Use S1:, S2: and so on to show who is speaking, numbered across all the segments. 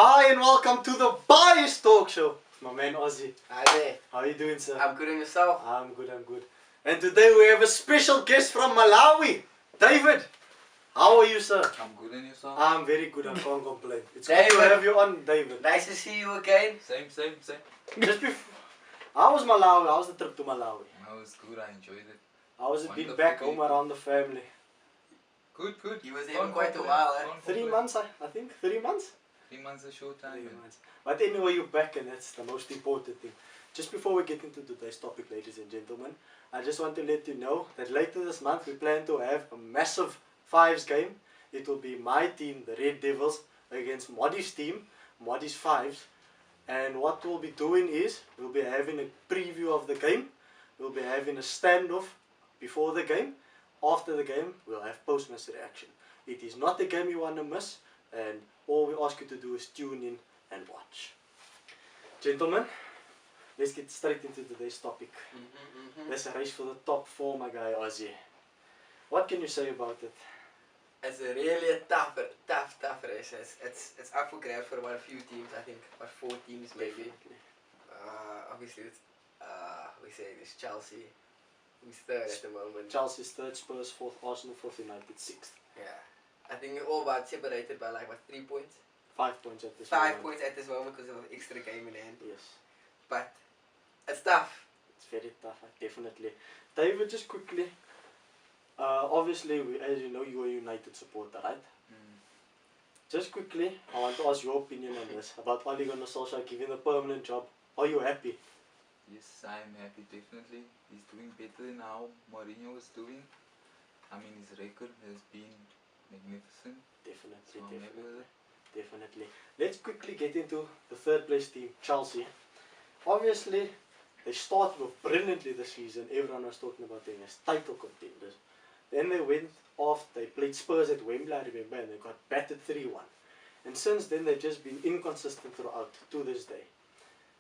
S1: Hi and welcome to the Bias Talk Show. My man Ozzie.
S2: Hi there.
S1: How are you doing, sir?
S2: I'm good, and yourself?
S1: I'm good, I'm good. And today we have a special guest from Malawi. David, how are you, sir?
S3: I'm good, and yourself?
S1: I'm very good, I can't complain. It's good
S2: David.
S1: to have you on, David.
S2: Nice to see you again.
S3: Same.
S1: Just before, how was Malawi? How was the trip to Malawi?
S3: No, it was good, I enjoyed it.
S1: How was it being
S3: Wonderful
S1: back home
S3: people.
S1: around the family?
S3: Good.
S2: You was there
S3: Can't
S2: for quite a
S3: complain,
S2: while, eh?
S3: can't
S1: 3
S3: complain.
S1: months, I think. 3 months?
S3: 3 months is a short time.
S1: 3
S3: man.
S1: months. But anyway, you're back and that's the most important thing. Just before we get into today's topic, ladies and gentlemen, I just want to let you know that later this month we plan to have a massive fives game. It will be my team, the Red Devils, against Moddy's team, Moddy's Fives. And what we'll be doing is, we'll be having a preview of the game. We'll be having a standoff before the game. After the game, we'll have post-match reaction. It is not a game you want to miss, and all we ask you to do is tune in and watch. Gentlemen, let's get straight into today's topic. Let's race for the top 4, my guy Ozzie. What can you say about it?
S2: It's a really tough race. It's up for grabs for about a few teams. I think about 4 teams maybe. Obviously, it's, we say it's Chelsea, who's third at the moment.
S1: Chelsea's third, Spurs 4th, Arsenal 4th, United 6th.
S2: Yeah, I think we're all about separated by like what 3 points.
S1: 5 points at this
S2: 5
S1: moment.
S2: points at this moment because of an extra game in hand.
S1: Yes,
S2: But it's tough.
S1: it's very tough, definitely. David, just quickly, obviously, as you know, you are a United supporter, right? Just quickly, I want to ask your opinion on this, about Ole Gunnar Solskjaer giving a permanent job. Are you happy?
S3: Yes, I'm happy, definitely. He's doing better than how Mourinho was doing. I mean, his record has been magnificent.
S1: Definitely,
S3: So I'm happy with it.
S1: definitely. Let's quickly get into the third place team, Chelsea. Obviously, they started off brilliantly this season. Everyone was talking about them as title contenders. Then they went off, they played Spurs at Wembley, I remember, and they got battered 3-1. And since then, they've just been inconsistent throughout, to this day.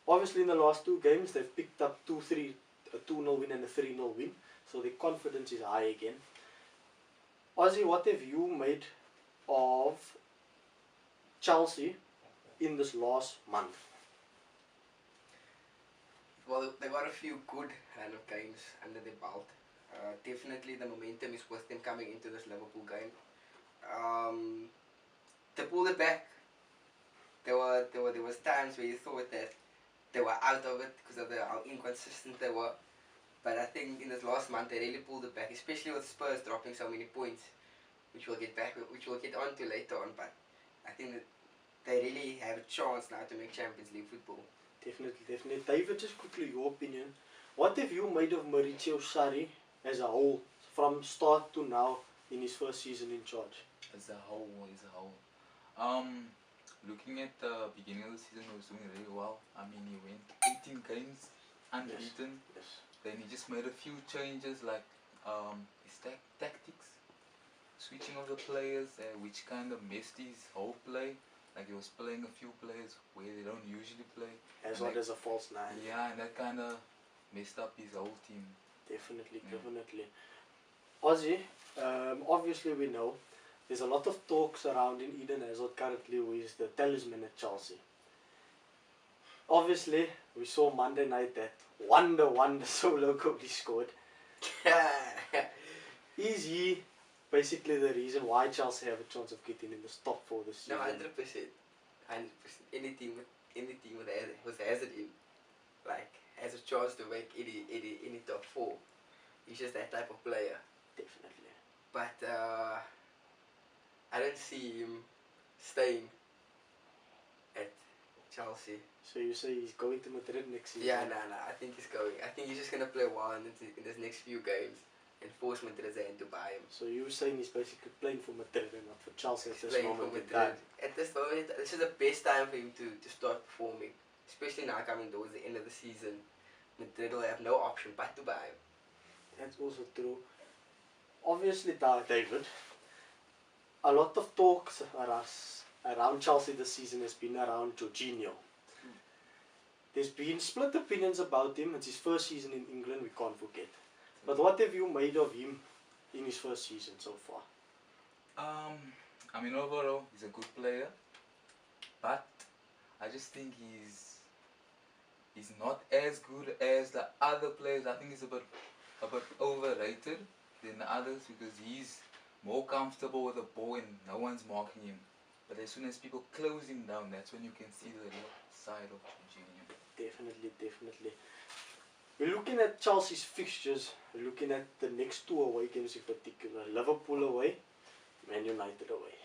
S1: Obviously, in the last 2 games, they've picked up a 2-0 win and a 3-0 win. So their confidence is high again. Ozzie, what have you made of Chelsea in this last month?
S2: Well, they got a few good run of games under their belt. Definitely the momentum is with them coming into this Liverpool game. They pulled it back. There was times where you thought that they were out of it because of how inconsistent they were. But I think in this last month they really pulled it back, especially with Spurs dropping so many points, which we'll get on to later on. But I think that they really have a chance now to make Champions League football.
S1: Definitely. David, just quickly, your opinion. What have you made of Maurizio Sarri as a whole, from start to now in his first season in charge?
S3: As a whole. Looking at the beginning of the season, he was doing really well. I mean, he went 18 games unbeaten.
S1: Yes.
S3: Then he just made a few changes, like his tactics, switching of the players, which kind of messed his whole play. Like he was playing a few players where they don't usually play.
S1: As
S3: And
S1: well
S3: like,
S1: as a false 9.
S3: yeah, and that kind of messed up his whole team.
S1: Definitely.
S3: Yeah.
S1: Ozzie, obviously we know there's a lot of talks surrounding Eden Hazard currently, who is the talisman at Chelsea. Obviously, we saw Monday night that wonder solo goal he scored. Is he basically the reason why Chelsea have a chance of getting in the top 4 this season?
S2: No, 100%. 100%. Any team with Hazard in, like, has a chance to make any top 4. He's just that type of player.
S1: Definitely.
S2: But I don't see him staying at Chelsea.
S1: So you say he's going to Madrid next season?
S2: Yeah, no. I think he's going. I think he's just gonna play well in this next few games and force Madrid's hand to buy him.
S1: So you're saying he's basically playing for Madrid and not for Chelsea at this
S2: Playing
S1: moment
S2: for
S1: in
S2: Madrid.
S1: time?
S2: At this moment, this is the best time for him to start performing. Especially now coming towards the end of the season. Madrid will have no option but to buy him.
S1: That's also true. Obviously, David, a lot of talks around Chelsea this season has been around Jorginho. There's been split opinions about him. It's his first season in England, we can't forget. But what have you made of him in his first season so far?
S3: I mean, overall, he's a good player, but just think he's not as good as the other players. I think he's a bit overrated than the others because he's more comfortable with the ball and no one's marking him. But as soon as people close him down, that's when you can see the real side of Jorginho.
S1: Definitely, definitely. We're looking at Chelsea's fixtures. We're looking at the next two away games in particular. Liverpool away, Man United away.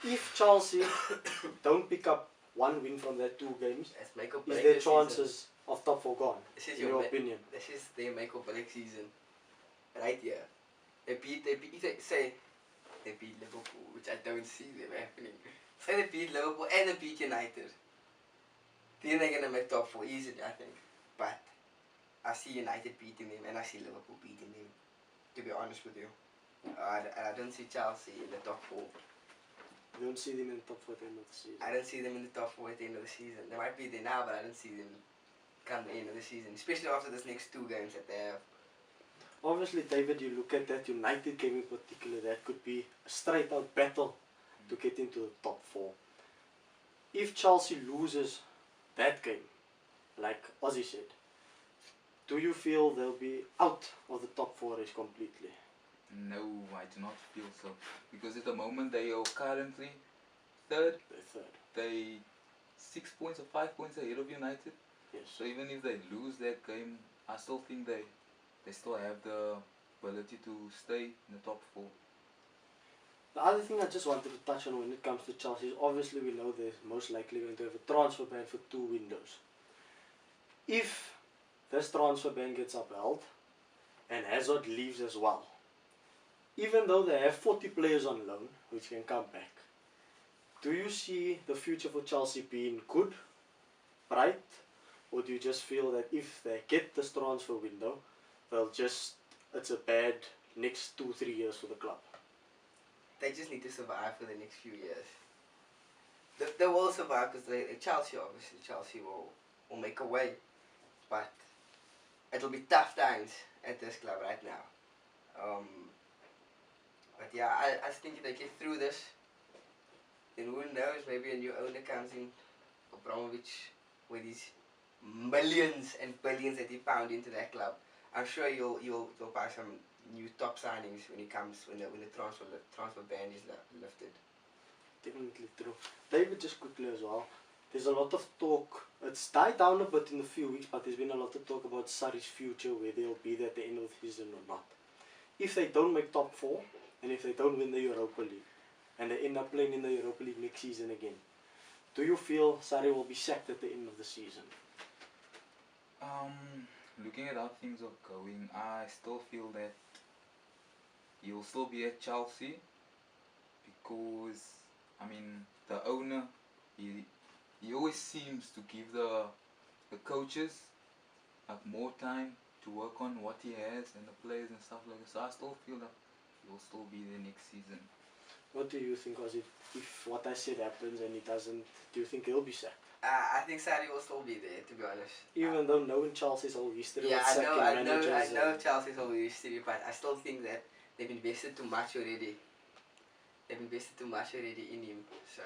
S1: If Chelsea don't pick up one win from their two games,
S2: Let's make or
S1: is
S2: break
S1: their
S2: this
S1: chances
S2: season.
S1: of top four gone,
S2: This is
S1: in your opinion?
S2: This is their make or break season. Right here. They beat Liverpool, which I don't see them happening. Say they beat Liverpool and they beat United. Then they're gonna make top four easily, I think. But I see United beating them and I see Liverpool beating them. To be honest with you, I don't see Chelsea in the top four.
S1: You don't see them in the top four at the end of the season.
S2: I don't see them in the top four at the end of the season. They might be there now, but I don't see them come the end of the season, especially after this next two games that they have.
S1: Obviously, David, you look at that United game in particular, that could be a straight out battle to get into the top four. If Chelsea loses that game, like Ozzie said, do you feel they'll be out of the top four race completely?
S3: No, I do not feel so. Because at the moment they are currently third.
S1: They're third.
S3: They 6 points or 5 points ahead of United.
S1: Yes.
S3: So even if they lose that game, I still think they still have the ability to stay in the top four.
S1: The other thing I just wanted to touch on when it comes to Chelsea is obviously we know they're most likely going to have a transfer ban for 2 windows. If this transfer ban gets upheld and Hazard leaves as well, even though they have 40 players on loan which can come back, do you see the future for Chelsea being good, bright, or do you just feel that if they get this transfer window, it's a bad next 2-3 years for the club?
S2: They just need to survive for the next few years. They will survive because Chelsea will make a way, but it'll be tough times at this club right now. But yeah, I think if they get through this, then who knows, maybe a new owner comes in, Abramovich, with his millions and billions that he pound into that club. I'm sure you'll buy some new top signings when the transfer ban is lifted.
S1: Definitely true. David, just quickly as well, there's a lot of talk, it's died down a bit in a few weeks, but there's been a lot of talk about Sarri's future, where they'll be there at the end of the season or not. If they don't make top four, and if they don't win the Europa League, and they end up playing in the Europa League next season again, do you feel Sarri will be sacked at the end of the season?
S3: Looking at how things are going, I still feel that he'll still be at Chelsea because, I mean, the owner, he always seems to give the coaches like more time to work on what he has and the players and stuff like that. So I still feel that he'll still be there next season.
S1: What do you think, Ozzie? If what I said happens and he doesn't, do you think he'll be sacked?
S2: I think Sarri will still be there, to be honest.
S1: Even though knowing Chelsea's whole history
S2: Yeah,
S1: with sacking managers.
S2: I know Chelsea's whole history, but I still think that they've invested too much already. They've invested too much already in him. So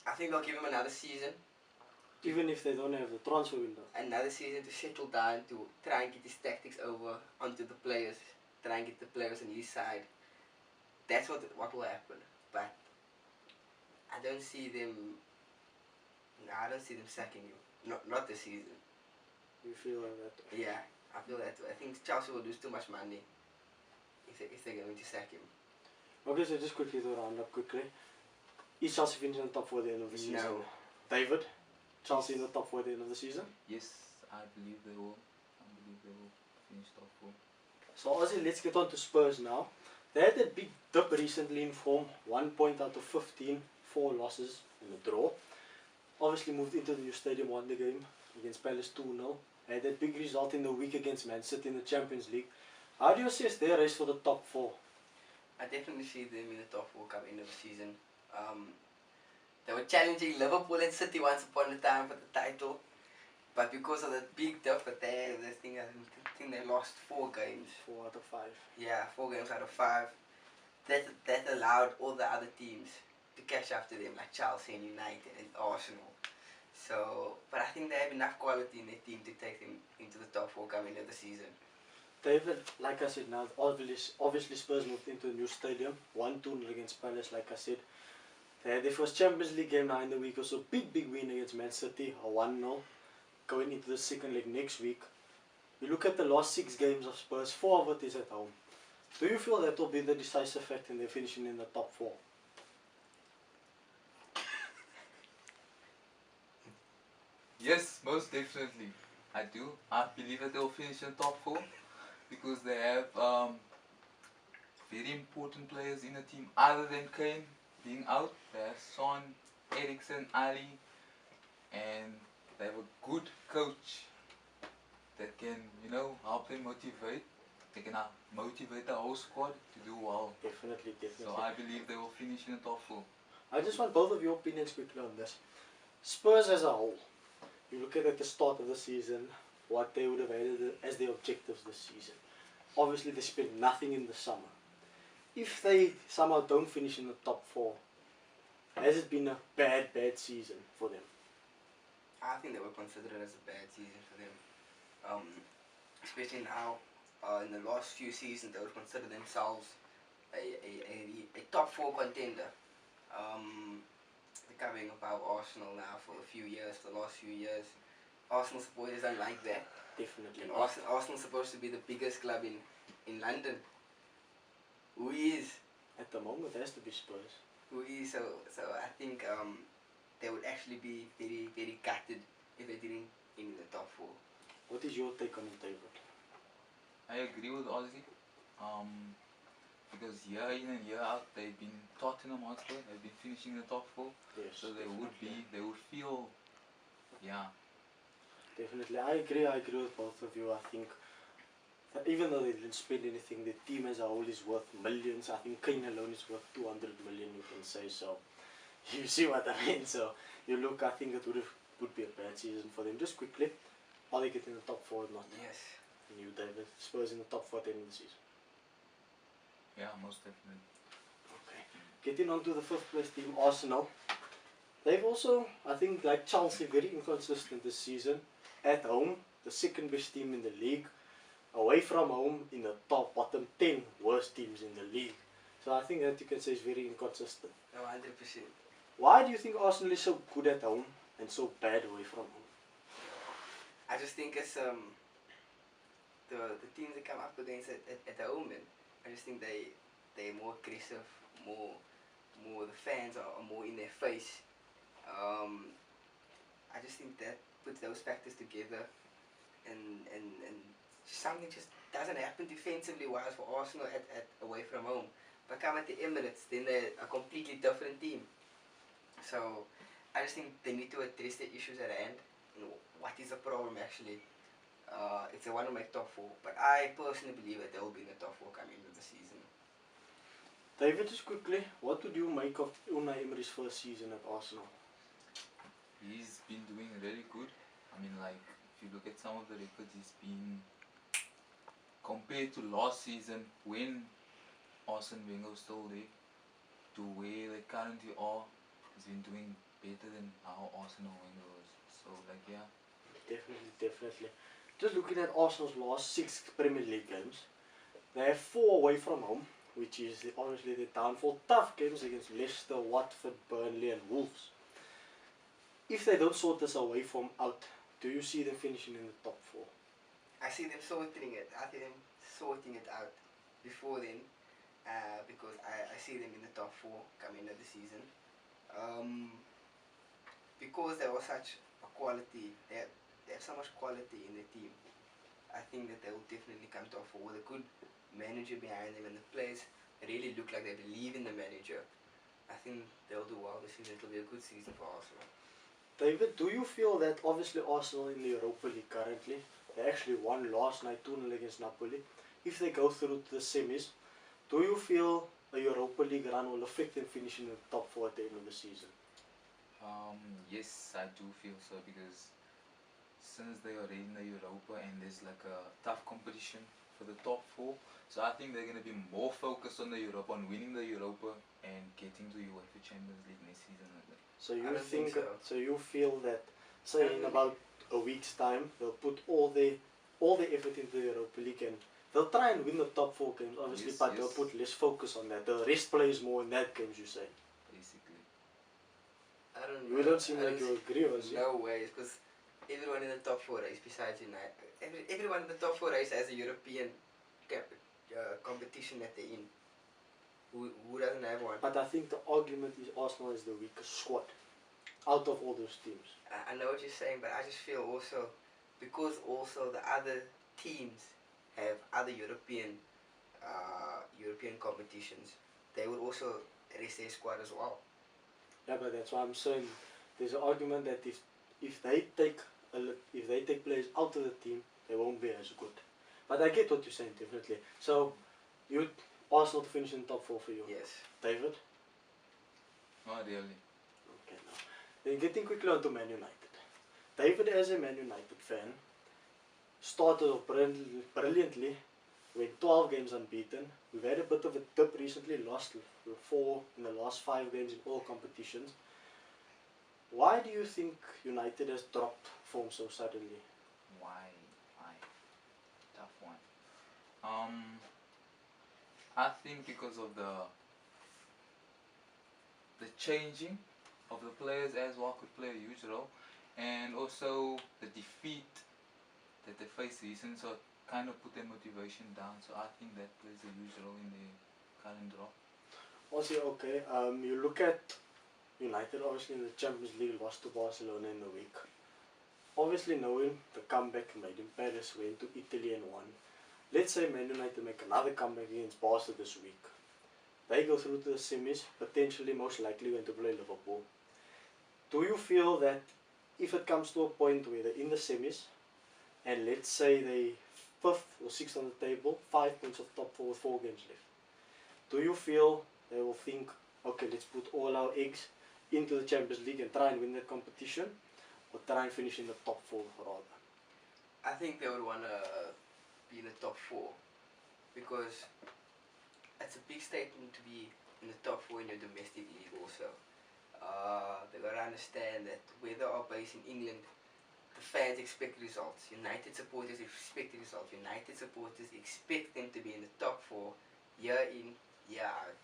S2: I think they'll give him another season.
S1: Even if they don't have the transfer window.
S2: Another season to settle down, to try and get his tactics over onto the players, try and get the players on his side. That's what will happen. But I don't see them. No, I don't see them sacking him. Not this season.
S1: You feel like that?
S2: Yeah, I feel that too. I think Chelsea will lose too much money if they're going to sack him.
S1: Okay, so just quickly to round up quickly. Is Chelsea finishing in the top 4 at the end of the season?
S2: No.
S1: David? Chelsea in the top 4 at the end of the season?
S3: Yes, I believe they will. I believe they will finish top 4.
S1: So Ozzie, let's get on to Spurs now. They had a big dip recently in form. 1 point out of 15, 4 losses and a draw. Obviously moved into the new stadium, won the game against Palace 2-0. Had a big result in the week against Man City in the Champions League. How do you assess their race for the top 4?
S2: I definitely see them in the top 4 come end of the season. They were challenging Liverpool and City once upon a time for the title, but because of the big dip that I think they lost 4 games.
S1: 4 out of 5.
S2: Yeah, 4 games out of 5. That allowed all the other teams to catch up to them, like Chelsea and United and Arsenal. So, but I think they have enough quality in their team to take them into the top 4 coming into the season.
S1: David, like I said now, obviously Spurs moved into a new stadium, 1-2 against Palace, like I said. They had their first Champions League game now in the week, also big win against Man City, a 1-0, going into the second leg next week. You look at the last 6 games of Spurs, 4 of it is at home. Do you feel that will be the decisive factor in their finishing in the top 4?
S3: Yes, most definitely. I do. I believe that they'll finish in the top 4 because they have very important players in the team other than Kane being out. They have Son, Eriksen, Ali, and they have a good coach that can, you know, help them motivate. They can motivate the whole squad to do well.
S1: Definitely.
S3: So I believe they will finish in the top 4.
S1: I just want both of your opinions quickly on this. Spurs as a whole, you look at the start of the season, what they would have had as their objectives this season. Obviously they spent nothing in the summer. If they somehow don't finish in the top 4, has it been a bad season for them?
S2: I think they were considered as a bad season for them. Especially now, in the last few seasons, they would consider themselves a top 4 contender. They're coming above Arsenal now for a few years, the last few years. Arsenal supporters don't like that.
S1: Definitely.
S2: And Arsenal's supposed to be the biggest club in London. Who is?
S1: At the moment, it has to be Spurs.
S2: Who is? So I think they would actually be very gutted if they didn't in the top 4.
S1: What is your take on it, David?
S3: I agree with Ozzie. Because year in and year out they've been Tottenham Hotspur, they've been finishing the top 4.
S1: Yes,
S3: so they would feel, yeah.
S1: Definitely, I agree with both of you. I think that even though they didn't spend anything, the team as a whole is worth millions. I think Kane alone is worth 200 million, you can say so. You see what I mean? So you look, I think it would be a bad season for them. Just quickly, are they getting the top 4 or not?
S2: Yes.
S1: And you, David, Spurs in the top 4 at the end of the season?
S3: Yeah, most definitely.
S1: Okay. Getting on to the 5th place team, Arsenal. They've also, I think, like Chelsea, very inconsistent this season. At home, the 2nd best team in the league. Away from home, in the bottom 10 worst teams in the league. So I think that you can say is very inconsistent.
S2: No, 100%.
S1: Why do you think Arsenal is so good at home and so bad away from home?
S2: I just think it's the teams that come up against at the home, and I just think they're more aggressive, more the fans are more in their face. I just think that puts those factors together, and something just doesn't happen defensively wise for Arsenal at away from home. But come at the Emirates, then they're a completely different team. So I just think they need to address the issues at hand. What is the problem actually? If they want to make top 4, but I personally believe that they will be in the top 4 coming into the season.
S1: David, just quickly, what would you make of Unai Emery's first season at Arsenal?
S3: He's been doing really good. I mean, like, if you look at some of the records, he's been, compared to last season when Arsene Wenger was still there, to where they currently are, he's been doing better than how Arsenal Wenger was. So, like, yeah.
S1: Definitely. Just looking at Arsenal's last 6 Premier League games, they have 4 away from home, which is obviously the downfall. Tough games against Leicester, Watford, Burnley and Wolves. If they don't sort this away from out, do you see them finishing in the top 4?
S2: I see them sorting it. I see them sorting it out before then, because I see them in the top 4 coming into the season. Because they were such a quality, they have so much quality in the team. I think that they will definitely come top 4 with a good manager behind them, and the players really look like they believe in the manager. I think they'll do well this season. It'll be a good season for Arsenal.
S1: David, do you feel that obviously Arsenal in the Europa League currently, they actually won last night 2-0 against Napoli. If they go through to the semis, do you feel a Europa League run will affect them finishing in the top 4 at the end of the season?
S3: Yes, I do feel so, because since they are in the Europa and there's like a tough competition for the top four. So I think they're going to be more focused on the Europa, on winning the Europa and getting to UEFA Champions League next season.
S1: So
S2: I
S1: you
S2: don't think
S1: think,
S2: so.
S1: so you feel that, say in about a week's time, they'll put all the effort into the Europa League and they'll try and win the top four games, obviously,
S3: Yes,
S1: but they'll
S3: yes.
S1: put less focus on that. The rest plays more in that games, you say.
S3: Basically.
S2: I don't
S1: You
S2: know.
S1: don't seem
S2: I
S1: like you agree, Ozzie.
S2: No ways, because everyone in the top four race besides United, everyone in the top four race has a European competition that they're in. Who doesn't have one?
S1: But I think the argument is Arsenal is the weakest squad out of all those teams.
S2: I know what you're saying, but I just feel also because also the other teams have other European competitions, they would also rest their squad as well.
S1: Yeah, but that's why I'm saying there's an argument that if they take players out of the team, they won't be as good. But I get what you're saying, definitely. So you Arsenal to finish in top four for you.
S2: Yes.
S1: David?
S3: Not really.
S1: Okay, now. Then getting quickly on to Man United. David, as a Man United fan, started off brilliantly, went 12 games unbeaten. We've had a bit of a dip recently, lost 4 in the last 5 games in all competitions. Why do you think United has dropped form so suddenly?
S3: Why? Tough one. I think because of the changing of the players as well could play a huge role, and also the defeat that they faced recently, so it kind of put their motivation down. So I think that plays a huge role in the current drop.
S1: Also, okay, you look at United, obviously in the Champions League, lost to Barcelona in the week. Obviously knowing the comeback made in Paris, went to Italy and won. Let's say Man United make another comeback against Barca this week. They go through to the semis, potentially most likely going to play Liverpool. Do you feel that if it comes to a point where they're in the semis, and let's say they 5th or 6th on the table, 5 points off top 4 with 4 games left, do you feel they will think, okay, let's put all our eggs into the Champions League and try and win that competition, or try and finish in the top 4 rather?
S2: I think they would want to be in the top 4 because it's a big statement to be in the top 4 in your domestic league also. They got to understand that where they are based in England, the fans expect results. United supporters expect results. United supporters expect them to be in the top 4 year in, year out.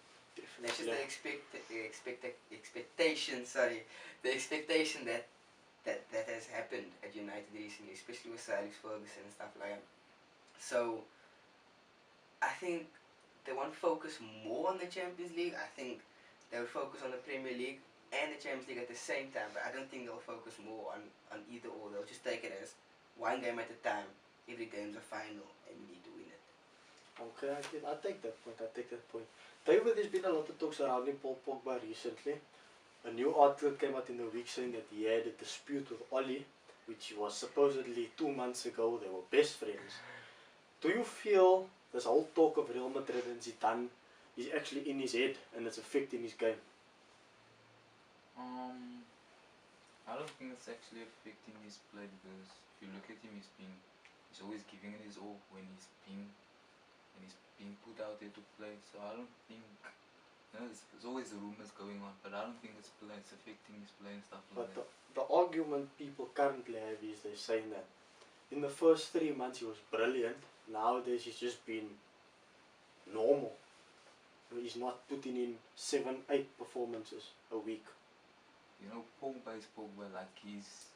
S2: That's just the expectation. Sorry, the expectation that has happened at United recently, especially with Sir Alex Ferguson and stuff like that. So I think they want to focus more on the Champions League. I think they will focus on the Premier League and the Champions League at the same time, but I don't think they'll focus more on either or. They'll just take it as one game at a time. Every game's a final and we need to win it.
S1: Okay, I take that point. David, there's been a lot of talks surrounding Paul Pogba recently. A new article came out in the week saying that he had a dispute with Ollie, which was supposedly 2 months ago. They were best friends. Do you feel this whole talk of Real Madrid and Zidane is actually in his head and it's affecting his game?
S3: I don't think it's actually affecting his play because if you look at him, he's always giving it his all when he's being put out there to play. So I don't think, there's always rumors going on, but I don't think it's affecting his play and stuff like
S1: But
S3: that.
S1: the argument people currently have is they're saying that in the first 3 months he was brilliant. Nowadays he's just been normal. He's not putting in 7, 8 performances a week.
S3: Pogba is Pogba, like he's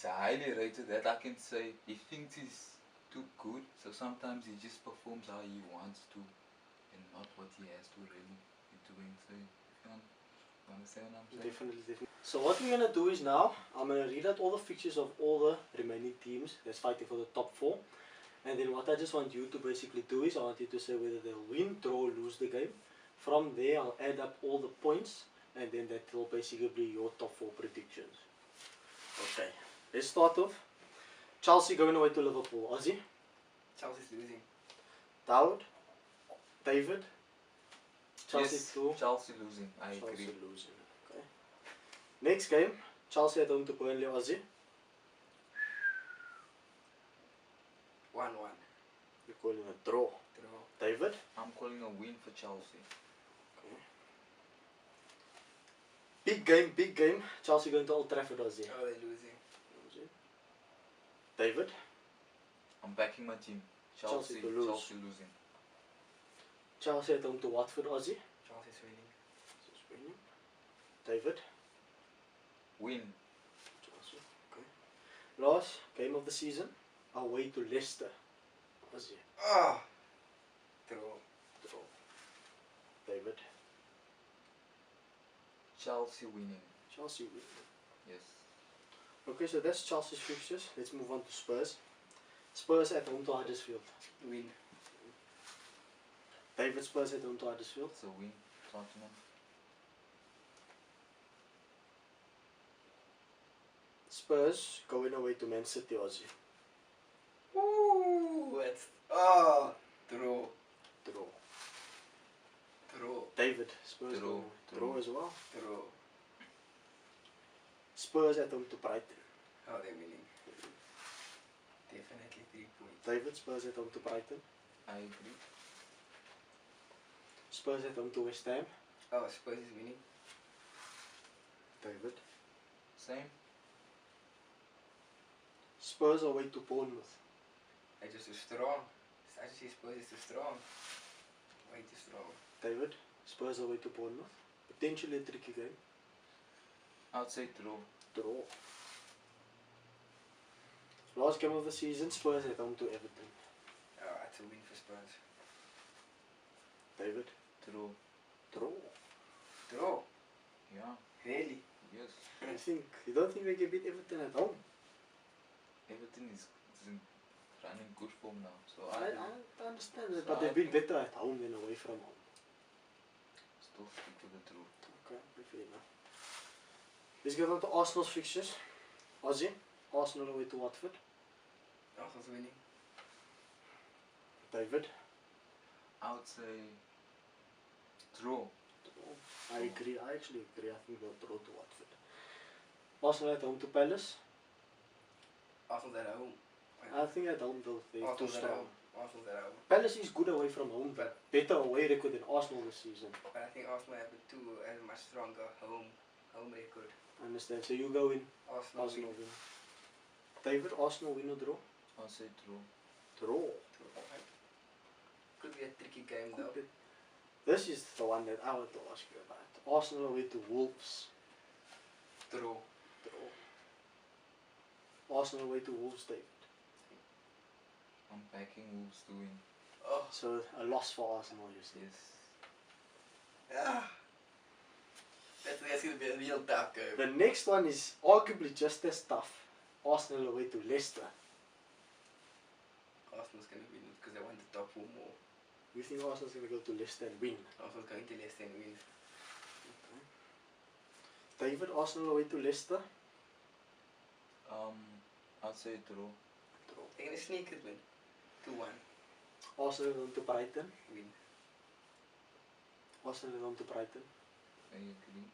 S3: highly rated, that I can say. He thinks he's too good, so sometimes he just performs how he wants to and not what he has to really be doing. So if you understand what I'm saying?
S1: Definitely. So what we're going to do is now, I'm going to read out all the fixtures of all the remaining teams that's fighting for the top 4. And then what I just want you to basically do is, I want you to say whether they'll win, draw, or lose the game. From there, I'll add up all the points, and then that will basically be your top 4 predictions. Okay, let's start off. Chelsea going away to Liverpool. Ozzie?
S2: Chelsea's losing.
S1: David? Chelsea
S3: Yes,
S1: 2.
S3: Chelsea losing, I
S1: Chelsea
S3: agree.
S1: losing. Okay. Next game, Chelsea at home to Burnley. Ozzie?
S2: 1-1.
S1: You're calling a draw.
S2: Draw.
S1: David?
S3: I'm calling a win for Chelsea.
S1: Big game. Chelsea going to Old Trafford, Ozzie.
S2: Oh, they're losing.
S1: David?
S3: I'm backing my team.
S1: Chelsea to lose.
S3: Chelsea losing.
S1: Chelsea at home to Watford, Ozzie.
S2: Chelsea's winning.
S1: Chelsea's winning. David?
S3: Win.
S1: Chelsea. Okay. Last game of the season, away to Leicester, Ozzie.
S2: Oh! Draw.
S1: Draw. David?
S3: Chelsea winning.
S1: Chelsea winning.
S3: Yes.
S1: Okay, so that's Chelsea's fixtures. Let's move on to Spurs. Spurs at home to Huddersfield.
S2: Win.
S1: David, Spurs at home to Huddersfield.
S3: It's a win. Tottenham.
S1: Spurs going away to Man City, Ozzie.
S2: Ooh! It's... Oh! Draw.
S1: Draw.
S2: Draw.
S1: David, Spurs
S3: Draw.
S1: going away. Draw as well.
S2: Draw.
S1: Spurs at home to Brighton.
S2: Oh, they're winning. Definitely 3 points.
S1: David, Spurs at home to Brighton.
S3: I agree.
S1: Spurs at home to West Ham.
S2: Oh, Spurs is winning.
S1: David.
S3: Same.
S1: Spurs away to Bournemouth.
S2: They're just too strong. I just say Spurs is too strong. Way too strong.
S1: David, Spurs away to Bournemouth. Potentially a tricky game.
S3: I'd say draw.
S1: Draw. Last game of the season, Spurs at home to Everton.
S2: Oh, that's a win for Spurs.
S1: David,
S3: Draw.
S1: draw.
S2: Draw.
S3: Yeah.
S2: Really?
S3: Yes.
S1: You don't think they can beat Everton at home?
S3: Everton is in running good form now. So
S1: I
S3: I
S1: understand that,
S3: So
S1: but they've
S3: I
S1: been
S3: think-
S1: better at home than away from home.
S3: still stick with the draw.
S1: Okay, fair enough. Let's get on to Arsenal's fixtures. Ozzie, Arsenal away to Watford.
S2: Arsenal's winning.
S1: David,
S3: I would say draw.
S1: I agree. I actually agree. I think they'll draw to Watford. Arsenal at home to Palace.
S2: Arsenal's at home.
S1: I think at home they're too
S2: Arsenal's at
S1: strong.
S2: home. Arsenal's at home.
S1: Palace is good away from home, but better away record than Arsenal this season.
S2: But I think Arsenal have a much stronger home record.
S1: I understand. So you go in
S2: Arsenal,
S1: Arsenal
S2: win.
S1: win. David, Arsenal win or draw?
S3: I'll say draw.
S1: Draw.
S2: Could be a tricky game though.
S1: This is the one that I want to ask you about. Arsenal away to Wolves.
S2: Draw.
S1: Draw. Arsenal away to Wolves, David.
S3: I'm backing Wolves to win.
S2: Oh.
S1: So a loss for Arsenal, you see.
S3: Yes.
S2: Ah. That's going to be a real tough game.
S1: The next one is arguably just as tough. Arsenal away to Leicester.
S2: Arsenal's going to win because they want the top 4 more.
S1: You think Arsenal's going to go to Leicester and win?
S2: Arsenal's going to Leicester and win.
S1: David, Arsenal away to Leicester.
S3: I'd say draw.
S1: Draw.
S2: They're going to sneak it win. 2-1.
S1: Arsenal home to Brighton.
S2: Win.
S1: Arsenal home to Brighton.
S3: I agree.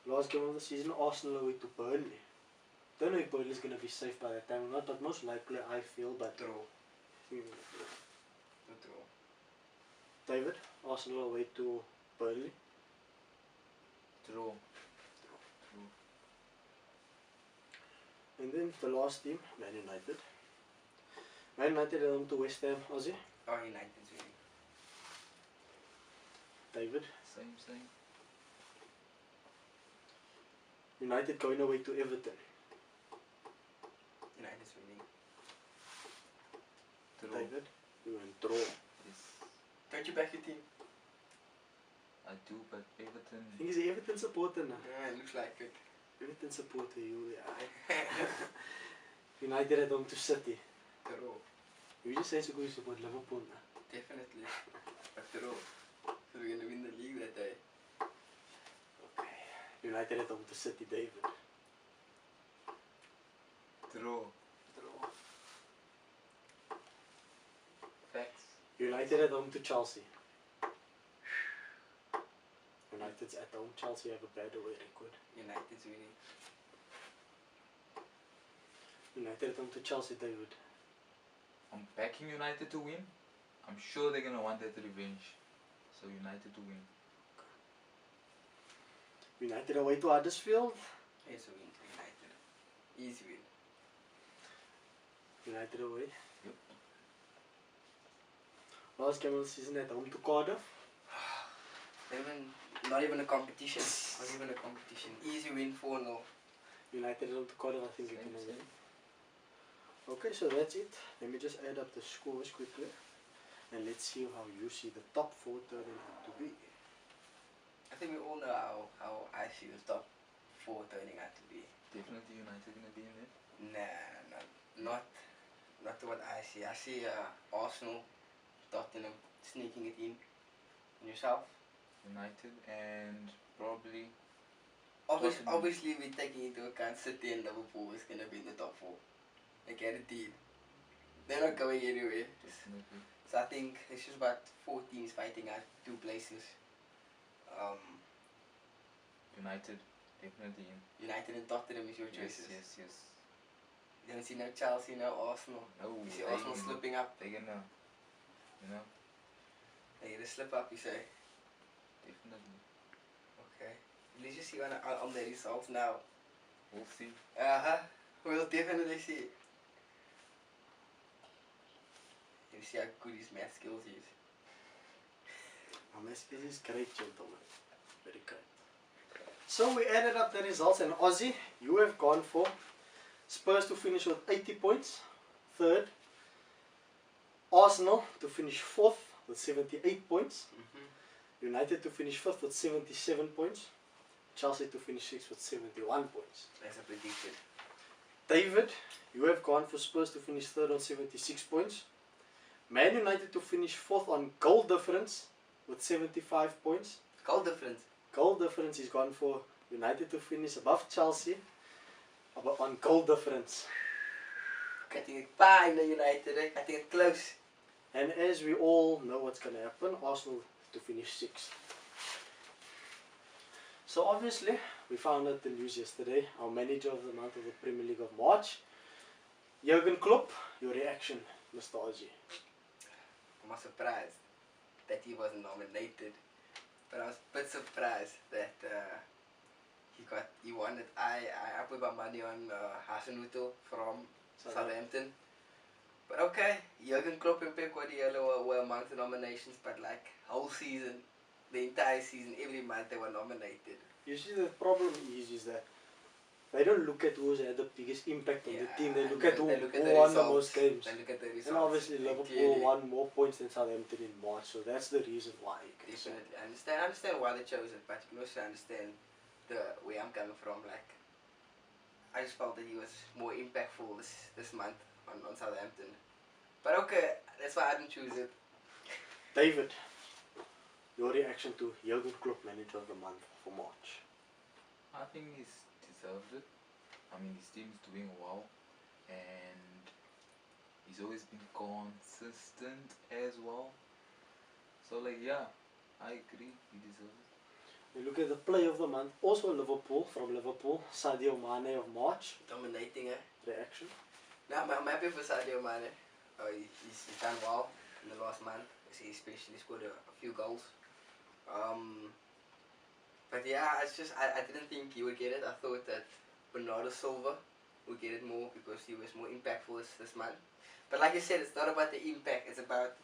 S1: Last game of the season, Arsenal away to Burnley. Don't know if Burnley's going to be safe by that time or not, but most likely I feel, but
S2: Draw.
S1: Hmm.
S2: Draw.
S1: David, Arsenal away to Burnley.
S3: Draw. Draw.
S1: And then the last team, Man United. Man United at home to West Ham, Ozzie.
S2: Oh, United's winning.
S1: David,
S3: Same.
S1: United going away to Everton.
S2: United's winning.
S3: Draw.
S1: David, you went draw.
S3: Yes.
S2: Don't you back your team?
S3: I do, but Everton.
S1: I think he's an Everton supporter now.
S2: Yeah, it looks like it.
S1: Everton supporter, you, yeah. United at home to City.
S2: Draw.
S1: You just say so good support Liverpool now.
S2: Definitely. But draw. So we're going to win the league that day.
S1: Okay. United at home to City, David.
S3: Draw.
S1: Draw.
S3: Facts.
S1: United at home to Chelsea. United's at home. Chelsea have a bad away record.
S2: United's winning.
S1: United at home to Chelsea, David.
S3: I'm backing United to win. I'm sure they're gonna want that revenge. So United to win.
S1: United away to Huddersfield.
S2: It's a win to United. Easy win.
S1: United away.
S3: Yep.
S1: Last game of the season at home to Cardiff.
S2: Not even a competition. Not even a competition. Easy win 4-0.
S1: United at home to Cardiff, I think you
S3: Same,
S1: can win.
S3: same.
S1: Okay, so that's it. Let me just add up the scores quickly. And let's see how you see the top 4 turning out to be.
S2: I think we all know how I see the top 4 turning out to be.
S3: Definitely United gonna be in there.
S2: Nah, not what I see. I see Arsenal, Tottenham sneaking it in. And yourself?
S3: United and probably
S2: Obviously, we're taking into account City and Liverpool is going to be in the top 4. I guarantee it. They're not going anywhere.
S3: definitely.
S2: So I think it's just about 4 teams fighting out 2 places.
S3: United definitely in.
S2: United and Tottenham is your choices.
S3: Yes.
S2: You don't see no Chelsea, no Arsenal.
S3: No,
S2: You see Arsenal slipping up.
S3: they're gonna,
S2: They're going to slip up, you say?
S3: definitely.
S2: Okay. Let's just see on the results now.
S3: We'll see.
S2: We'll definitely see. You see how good his math skills is.
S1: This is great, gentlemen. Very good. So we added up the results, and Ozzie, you have gone for Spurs to finish with 80 points, third. Arsenal to finish fourth with 78 points. United to finish fifth with 77 points. Chelsea to finish sixth with 71 points.
S2: That's a prediction.
S1: David, you have gone for Spurs to finish third on 76 points. Man United to finish fourth on goal difference with 75 points.
S2: Goal difference.
S1: Goal difference is gone for United to finish above Chelsea on goal difference.
S2: Cutting it fine, the United, cutting it close.
S1: And as we all know what's going to happen, Arsenal to finish sixth. So obviously, we found out the news yesterday, our manager of the month of the Premier League of March, Jurgen Klopp, your reaction, Mr. Ozzie?
S2: I'm not surprised that he wasn't nominated, but I was a bit surprised that he won it. I put my money on Hasenhuttl from Southampton. But okay, Jurgen Klopp and Pep Guardiola were among the nominations, but like whole season, the entire season, every month they were nominated.
S1: You see, the problem is that they don't look at who's had the biggest impact on the team. They look at who won the most games.
S2: They look at the results.
S1: And obviously Liverpool won more points than Southampton in March, so that's the reason why.
S2: Definitely, I understand why they chose it, but you can also understand where I'm coming from. Like, I just felt that he was more impactful this month on Southampton. But okay, that's why I didn't choose it.
S1: David, your reaction to Jurgen Klopp, manager of the month for March?
S3: I think he's deserved it. I mean, his team's doing well, and he's always been consistent as well. So like, yeah, I agree, he deserves it.
S1: We look at the player of the month, also Liverpool, from Liverpool, Sadio Mane of March.
S2: Dominating,
S1: Reaction?
S2: Now I'm happy for Sadio Mane. He's done well in the last month. He especially scored a few goals. But yeah, it's just I didn't think he would get it. I thought that Bernardo Silva would get it more because he was more impactful this month. But like you said, it's not about the impact. It's about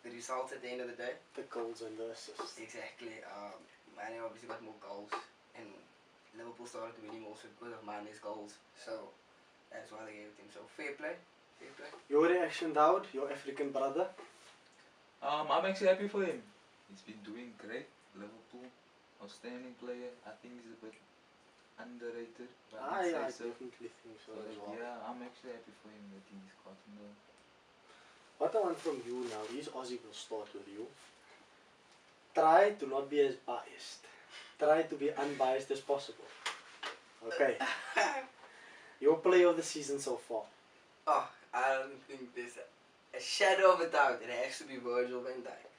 S2: the results at the end of the day.
S1: The goals and the assists.
S2: Exactly. Mane obviously got more goals, and Liverpool started winning also because of Mane's goals. So that's why they gave it to him. So fair play. Fair play.
S1: Your reaction, Daud, your African brother?
S3: I'm actually happy for him. He's been doing great. Liverpool, outstanding player. I think he's a bit underrated.
S1: I definitely think so as well.
S3: Yeah, I'm actually happy for him that he's gotten the...
S1: What I want from you now is, Ozzie, will start with you. Try to not be as biased. Try to be unbiased as possible. Okay. Your player of the season so far?
S2: Oh, I don't think there's a shadow of a doubt. It has to be Virgil van Dijk.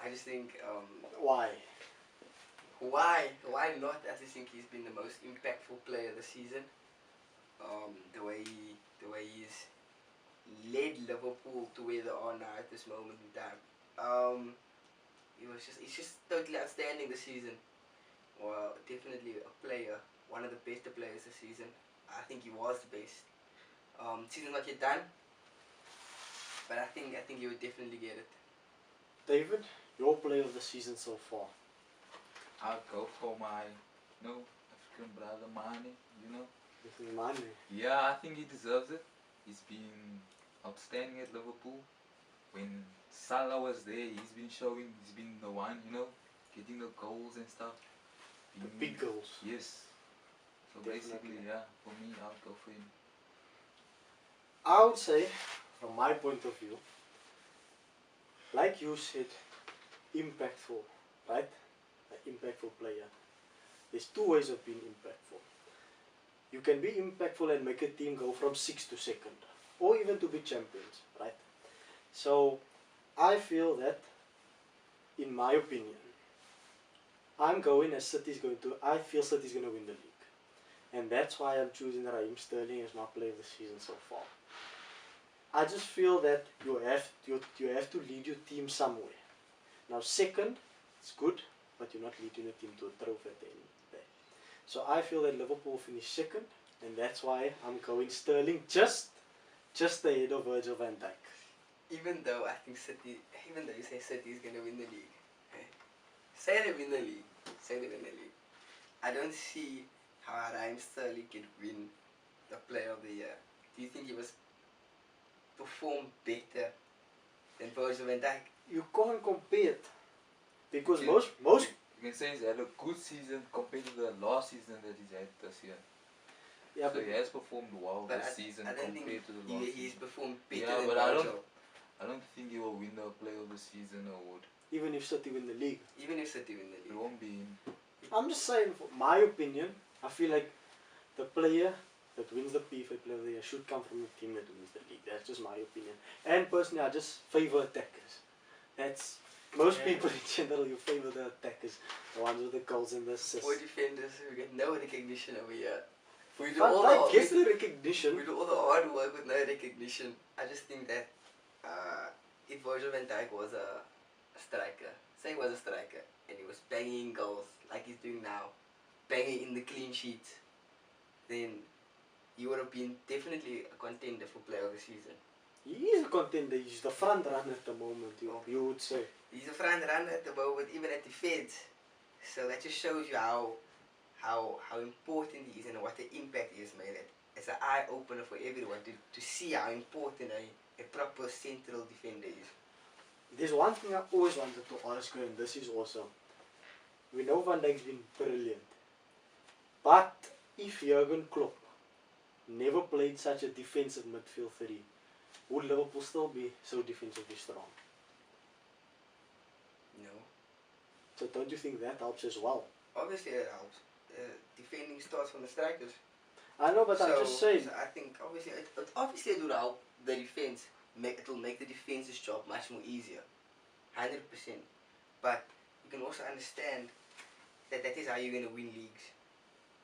S2: I just think...
S1: Why?
S2: Why not? I just think he's been the most impactful player this season. The way led Liverpool to where they are now at this moment in time. It's just totally outstanding this season. Well, definitely a player, one of the best players this season. I think he was the best. Season not yet done, but I think he would definitely get it.
S1: David, your player of the season so far?
S3: I'll go for my, African brother Mane,
S1: This is Mane.
S3: Yeah, I think he deserves it. He's been outstanding at Liverpool. When Salah was there, he's been the one, getting the goals and stuff.
S1: The big goals.
S3: Yes. So
S1: Definitely.
S3: basically, yeah, for me, I'll go for him.
S1: I would say, from my point of view, like you said, impactful, right? An impactful player. There's two ways of being impactful. You can be impactful and make a team go from 6th to 2nd, or even to be champions, right? So, I feel that, in my opinion, I feel City's going to win the league. And that's why I'm choosing Raheem Sterling as my player of the season so far. I just feel that you have to lead your team somewhere. Now, 2nd, it's good, but you're not leading a team to a trophy at the end of the day. So I feel that Liverpool finished 2nd, and that's why I'm going Sterling just ahead of Virgil van Dijk.
S2: Even though you say City is going to win the league, say they win the league, I don't see how Raheem Sterling could win the Player of the Year. Do you think he was performed better than Virgil van Dijk?
S1: You can't compare it, because
S3: You
S1: most
S3: You can say he's had a good season compared to the last season that he's had this year.
S1: yeah,
S3: So
S1: but
S3: he has performed well
S2: But
S3: this season
S2: I don't
S3: compared
S2: think
S3: to the last
S2: he's
S3: season.
S2: performed better
S3: Yeah,
S2: than
S3: but
S2: Virgil.
S3: I don't think he will win the Player of the Season award.
S1: even if City win the league,
S2: Even if City win the
S3: It
S2: league.
S3: won't be him.
S1: I'm just saying, for my opinion, I feel like the player that wins the PFA Player of the Year should come from the team that wins the league. That's just my opinion. And personally, I just favour attackers. That's most people in general. You favour the attackers, the ones with the goals and the assists.
S2: For defenders, we get no recognition over here. We do
S1: But
S2: all
S1: I
S2: the
S1: guess the recognition.
S2: we do all the hard work with no recognition. I just think that if Virgil van Dijk was a striker, say he was a striker, and he was banging goals like he's doing now, banging in the clean sheets, then he would have been definitely a contender for Player of the Season.
S1: He is a contender. He's the front runner at the moment. You would say.
S2: He's a front runner at the moment, even at defense. So that just shows you how important he is and what the impact he has made. It's an eye opener for everyone to see how important a proper central defender is.
S1: There's one thing I always wanted to ask you, and this is awesome. We know Van Dijk's been brilliant, but if Jurgen Klopp never played such a defensive midfield three, would Liverpool still be so defensively strong?
S2: No.
S1: So don't you think that helps as well?
S2: Obviously it helps. Defending starts from the strikers.
S1: I know, but I'm just saying.
S2: So I think obviously it will help the defense. It will make the defense's job much more easier. 100%. But you can also understand that is how you're going to win leagues.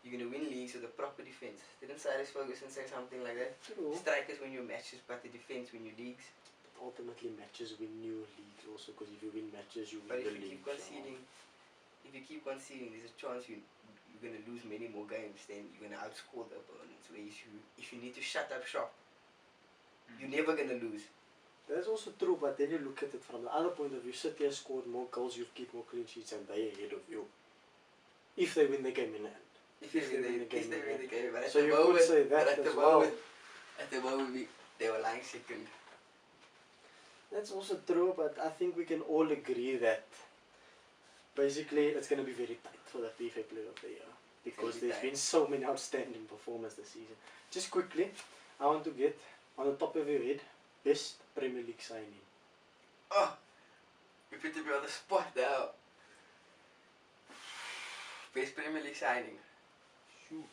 S2: You're going to win leagues with a proper defense. Didn't Cyrus Ferguson say something like that?
S1: True.
S2: Strikers win your matches, but the defense win your leagues.
S1: But ultimately, matches win new leagues also, because if you win matches, you
S2: But
S1: win
S2: if
S1: the
S2: you
S1: league.
S2: keep conceding, there's a chance you're going to lose many more games. Then you're going to outscore the opponents. Where if you need to shut up shop, you're never going to lose.
S1: That's also true, but then you look at it from the other point of view. City has scored more goals, you've kept more clean sheets, and they're ahead of you. If they win the game in hand.
S2: If they win the game, but at
S1: So
S2: the
S1: you
S2: moment,
S1: could say that
S2: but at
S1: as
S2: the
S1: well.
S2: moment, they were lying second.
S1: That's also true, but I think we can all agree that basically it's going to be very tight for the PFA Player of the Year, because
S2: Very
S1: there's
S2: tight.
S1: been so many outstanding performances this season. Just quickly, I want to get on the top of your head, best Premier League signing.
S2: Oh, you put me on the spot now. Best Premier League signing.
S3: Shoot.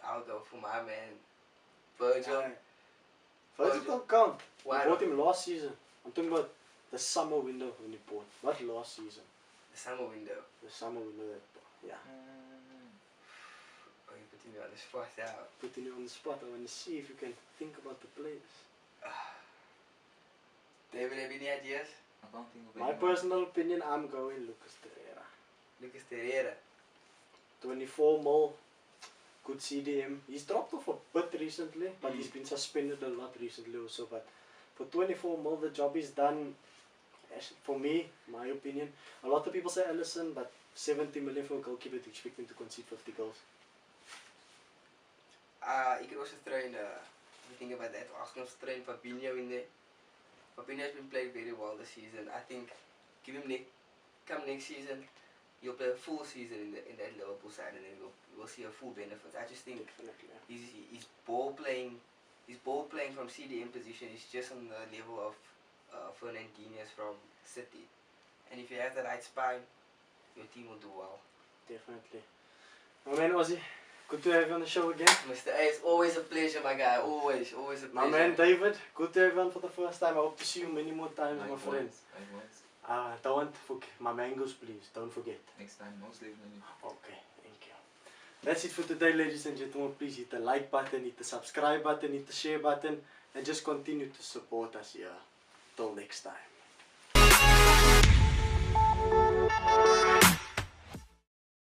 S2: I'll go for my man, Virgil.
S1: Virgil don't count. We
S2: Why
S1: bought
S2: not?
S1: him last season. I'm talking about the summer window when he bought. Not last season.
S2: The summer window.
S1: The summer window that, yeah.
S2: Oh, you're putting me on the spot now.
S1: Putting you on the spot. I want to see if you can think about the players.
S2: David, have any ideas?
S3: I can't think of
S1: My
S3: anyone.
S1: personal opinion, I'm going Lucas Torreira.
S2: Lucas Torreira.
S1: 24 mil, good CDM. He's dropped off a bit recently, but he's been suspended a lot recently also. But for 24 mil, the job is done. For me, my opinion, a lot of people say Alisson, but 70 million for a goalkeeper to expect him to concede 50 goals.
S2: You can also throw in, if you think about that, Arsenal throw in Fabinho in there. Fabinho has been playing very well this season. I think, give him come next season, he'll play a full season in that Liverpool side, and then we'll see a full benefit. I just think
S1: Definitely, yeah.
S2: his ball playing from CDM position is just on the level of Fernandinho's from City. And if you have the right spine, your team will do well.
S1: Definitely. My man Ozzie, good to have you on the show again.
S2: Mr. A, it's always a pleasure, my guy. Always a pleasure.
S1: My man David, good to have you on for the first time. I hope to see you many more times, my friend.
S3: Likewise.
S1: Don't forget my mangoes, please. Don't forget.
S3: Next time, most definitely.
S1: Okay, thank you. That's it for today, ladies and gentlemen. Please hit the like button, hit the subscribe button, hit the share button, and just continue to support us here. Till next time.